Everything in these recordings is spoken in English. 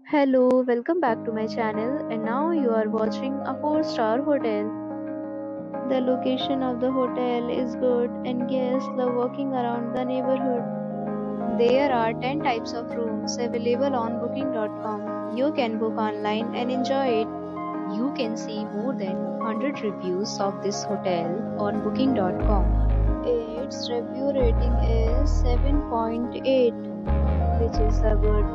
Hello, welcome back to my channel, and now you are watching a 4-star hotel. The location of the hotel is good and guests love walking around the neighborhood. There are 10 types of rooms available on booking.com. You can book online and enjoy it. You can see more than 100 reviews of this hotel on booking.com. Its review rating is 7.8, which is a good.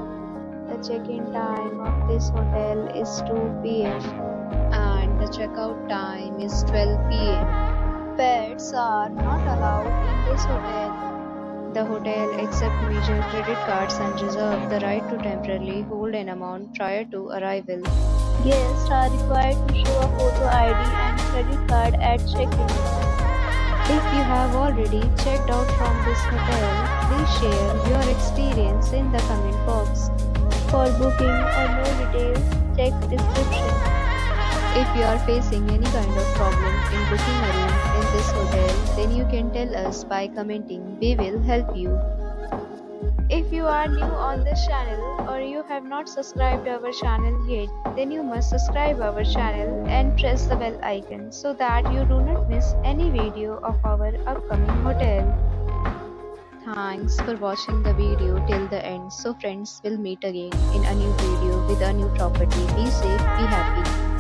The check-in time of this hotel is 2 p.m. and the checkout time is 12 p.m. Pets are not allowed in this hotel. The hotel accepts major credit cards and reserves the right to temporarily hold an amount prior to arrival. Guests are required to show a photo ID and credit card at check-in. If you have already checked out from this hotel, please share your experience in the comment box. For booking or more details, check description. If you are facing any kind of problem in booking a room in this hotel, then you can tell us by commenting. We will help you. If you are new on this channel or you have not subscribed our channel yet, then you must subscribe our channel and press the bell icon so that you do not miss any video of our upcoming hotel. Thanks for watching the video till the end. So friends, will meet again in a new video with a new property. Be safe, be happy.